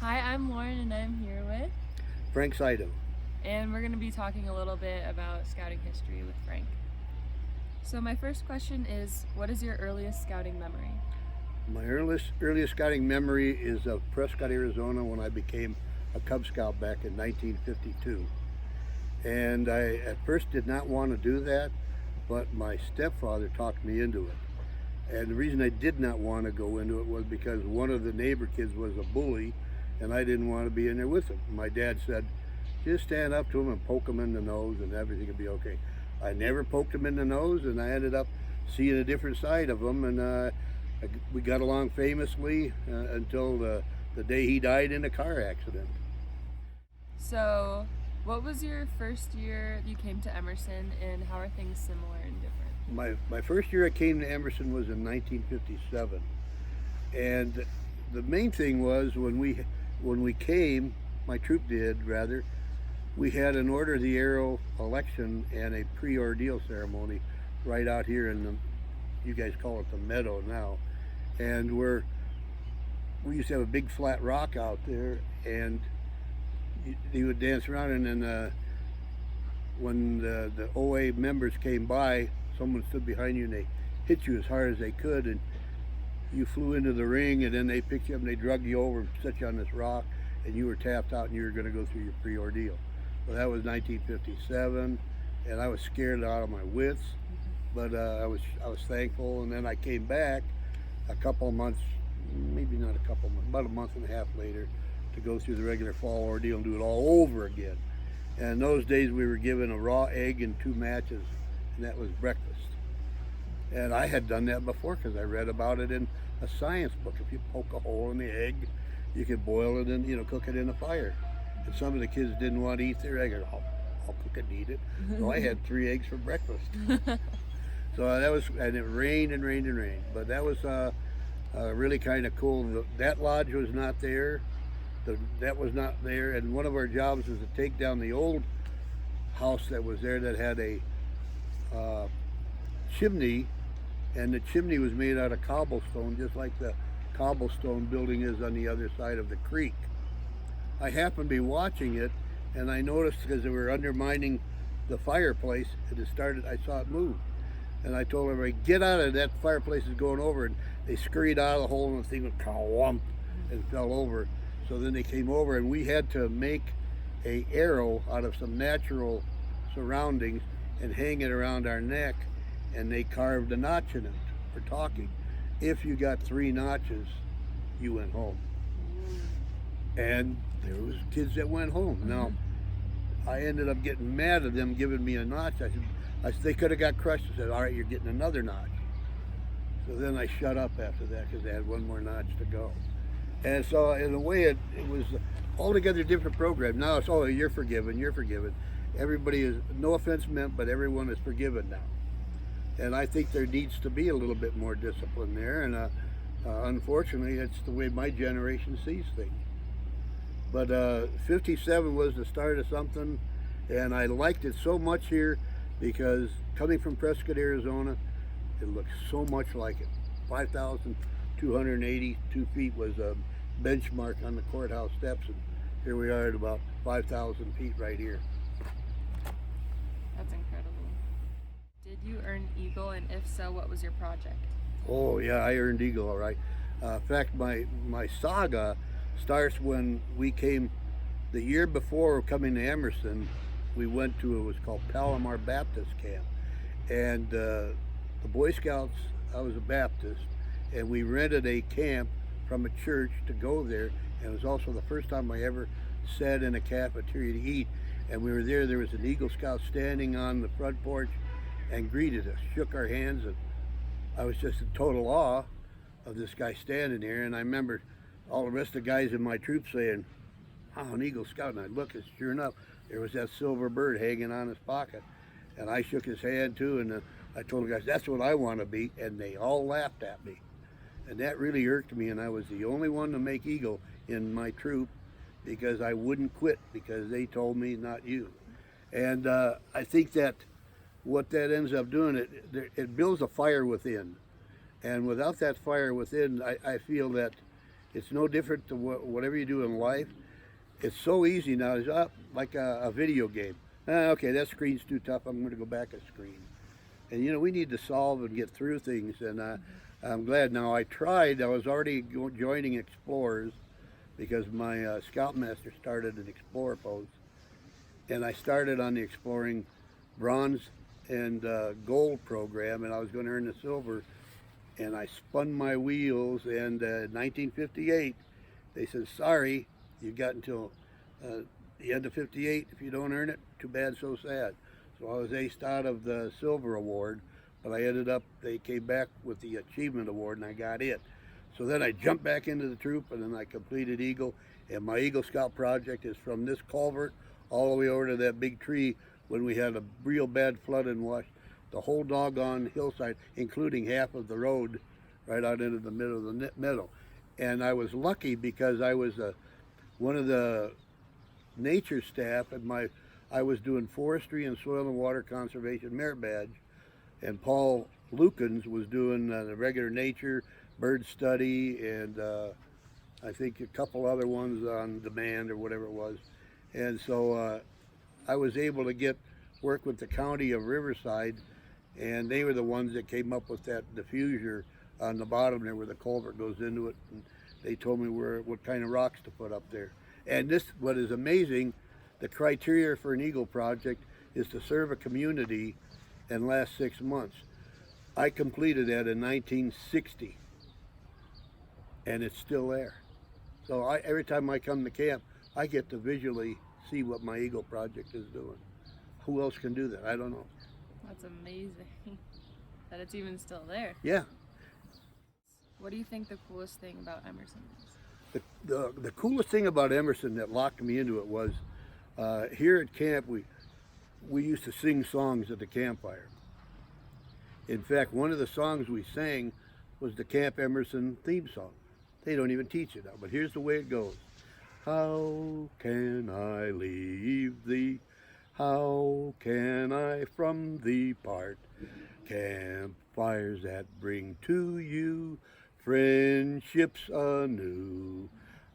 Hi, I'm Lauren and I'm here with, Frank Sydow. and we're going to be talking a little bit about scouting history with Frank. So, my first question is, what is your earliest scouting memory? My earliest scouting memory is of Prescott, Arizona, when I became a Cub Scout back in 1952. And I at first did not want to do that, but my stepfather talked me into it. And the reason I did not want to go into it was because one of the neighbor kids was a bully, and I didn't want to be in there with him. My dad said, just stand up to him and poke him in the nose, and everything will be okay. I never poked him in the nose, and I ended up seeing a different side of him, and we got along famously until the day he died in a car accident. So, what was your first year you came to Emerson, and how are things similar and different? My first year I came to Emerson was in 1957, and the main thing was when we came, my troop did rather. We had an Order of the Arrow election and a pre-ordeal ceremony right out here in the, you guys call it the meadow now, and we used to have a big flat rock out there, and you would dance around, and then when the OA members came by, someone stood behind you and they hit you as hard as they could, and you flew into the ring, and then they picked you up and they drug you over and set you on this rock, and you were tapped out and you were going to go through your pre-ordeal. So that was 1957, and I was scared out of my wits, but I was thankful. And then I came back a couple of months, maybe not a couple of months, about a month and a half later, to go through the regular fall ordeal and do it all over again. And in those days we were given a raw egg and 2 matches, and that was breakfast. And I had done that before because I read about it in a science book. If you poke a hole in the egg, you could boil it and cook it in a fire. And some of the kids didn't want to eat their egg. I'll cook it and eat it. So I had 3 eggs for breakfast. So that was, and it rained and rained and rained. But that was really kind of cool. That lodge was not there. That was not there. And one of our jobs was to take down the old house that was there that had a chimney, and the chimney was made out of cobblestone, just like the cobblestone building is on the other side of the creek. I happened to be watching it, and I noticed because they were undermining the fireplace, I saw it move. And I told everybody, get out of that fireplace is going over, and they scurried out of the hole, and the thing went ka-wump and fell over. So then they came over, and we had to make a arrow out of some natural surroundings and hang it around our neck, and they carved a notch in it for talking. If you got 3 notches, you went home. And there was kids that went home. Now, I ended up getting mad at them giving me a notch. I said they could have got crushed. I said, all right, you're getting another notch. So then I shut up after that because they had 1 more notch to go. And so in a way, it was altogether different program. Now it's, oh, you're forgiven, you're forgiven. Everybody is, no offense meant, but everyone is forgiven now. And I think there needs to be a little bit more discipline there. And unfortunately, it's the way my generation sees things. But 57 was the start of something, and I liked it so much here because coming from Prescott, Arizona, it looks so much like it. 5,282 feet was a benchmark on the courthouse steps, and here we are at about 5,000 feet right here. That's incredible. Did you earn Eagle, and if so, what was your project? Oh yeah, I earned Eagle, all right. In fact, my saga starts when we came the year before coming to Emerson. We went to, it was called Palomar Baptist Camp, and the Boy Scouts, I was a Baptist, and we rented a camp from a church to go there, and it was also the first time I ever sat in a cafeteria to eat. And we were there was an Eagle Scout standing on the front porch and greeted us, shook our hands, and I was just in total awe of this guy standing there. And I remember all the rest of the guys in my troop saying, oh, an Eagle Scout. And I looked, and sure enough, there was that silver bird hanging on his pocket. And I shook his hand too, and I told the guys, that's what I want to be. And they all laughed at me. And that really irked me, and I was the only one to make Eagle in my troop because I wouldn't quit because they told me, not you. And I think that what that ends up doing, it builds a fire within. And without that fire within, I feel that It's no different to whatever you do in life. It's so easy now. It's up like a video game. Okay, that screen's too tough. I'm going to go back a screen. And you know, we need to solve and get through things. And I'm glad now. I tried. I was already joining explorers because my scoutmaster started an explorer post, and I started on the exploring bronze and gold program, and I was going to earn the silver. And I spun my wheels, and in 1958, they said, sorry, you've got until the end of 58. If you don't earn it, too bad, so sad. So I was aced out of the silver award, but I ended up, they came back with the achievement award, and I got it. So then I jumped back into the troop, and then I completed Eagle. And my Eagle Scout project is from this culvert all the way over to that big tree when we had a real bad flood and washed the whole doggone hillside, including half of the road, right out into the middle of the meadow. And I was lucky because I was one of the nature staff, and I was doing forestry and soil and water conservation merit badge, and Paul Lukens was doing the regular nature, bird study, and I think a couple other ones on demand or whatever it was. And so I was able to work with the county of Riverside, and they were the ones that came up with that diffuser on the bottom there where the culvert goes into it. And they told me what kind of rocks to put up there. And this, what is amazing, the criteria for an Eagle project is to serve a community and last 6 months. I completed that in 1960, and it's still there. So every time I come to camp, I get to visually see what my Eagle project is doing. Who else can do that? I don't know. That's amazing that it's even still there. Yeah. What do you think the coolest thing about Emerson is? The coolest thing about Emerson that locked me into it was here at camp we used to sing songs at the campfire. In fact, one of the songs we sang was the Camp Emerson theme song. They don't even teach it now, but here's the way it goes. How can I leave thee? How can I from thee part? Campfires that bring to you friendships anew.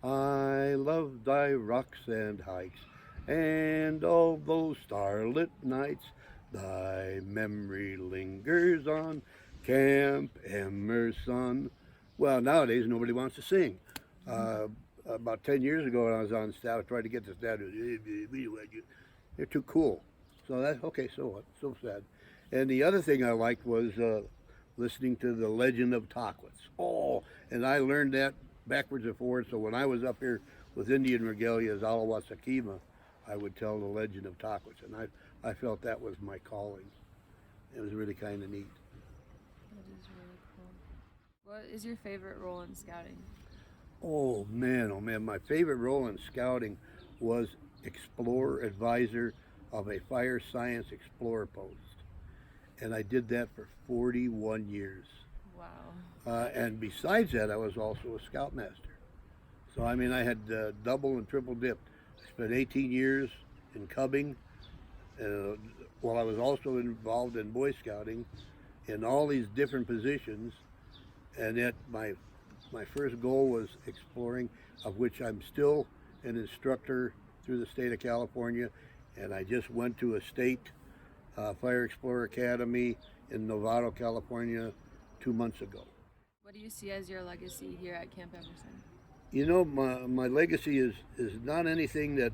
I love thy rocks and hikes and all those starlit nights. Thy memory lingers on Camp Emerson. Well, nowadays nobody wants to sing. About 10 years ago when I was on staff, I tried to get the staff to, they're too cool. So that's okay, so what? So sad. And the other thing I liked was listening to the Legend of Tockwitz. Oh, and I learned that backwards and forwards. So when I was up here with Indian regalia as Alawasakima, I would tell the Legend of Tockwitz, and I felt that was my calling. It was really kind of neat. That is really cool. What is your favorite role in scouting? Oh man, my favorite role in scouting was explorer advisor of a fire science explorer post. And I did that for 41 years. Wow. And besides that, I was also a scoutmaster. So I mean, I had double and triple dipped. I spent 18 years in cubbing, while I was also involved in Boy Scouting in all these different positions. And yet my first goal was exploring, of which I'm still an instructor through the state of California, and I just went to a state Fire Explorer Academy in Novato, California 2 months ago. What do you see as your legacy here at Camp Emerson? You know, my legacy is not anything that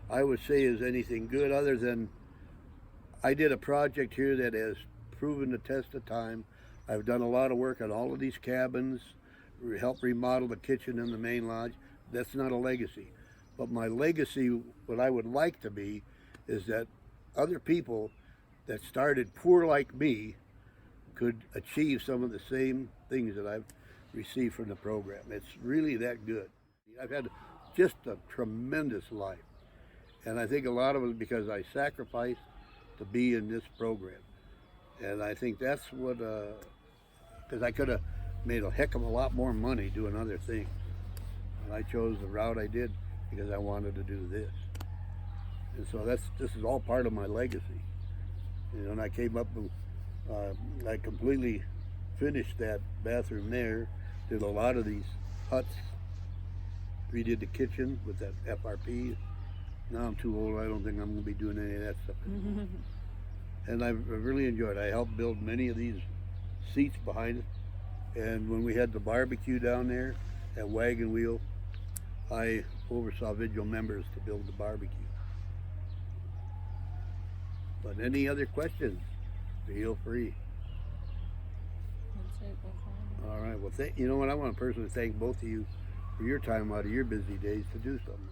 I would say is anything good, other than I did a project here that has proven the test of time. I've done a lot of work on all of these cabins, helped remodel the kitchen and the main lodge. That's not a legacy. But my legacy, what I would like to be, is that other people that started poor like me could achieve some of the same things that I've received from the program. It's really that good. I've had just a tremendous life. And I think a lot of it is because I sacrificed to be in this program. And I think that's what, because I could have made a heck of a lot more money doing other things. And I chose the route I did because I wanted to do this. And so this is all part of my legacy. You know, and I came up and I completely finished that bathroom there, did a lot of these huts redid the kitchen with that FRP. Now I'm too old. I don't think I'm going to be doing any of that stuff anymore. And I've really enjoyed it. I helped build many of these seats behind it. And when we had the barbecue down there at Wagon Wheel, I oversaw vigil members to build the barbecue. But any other questions, feel free. That's it. That's all. All right. Well, you know what? I want to personally thank both of you for your time out of your busy days to do something.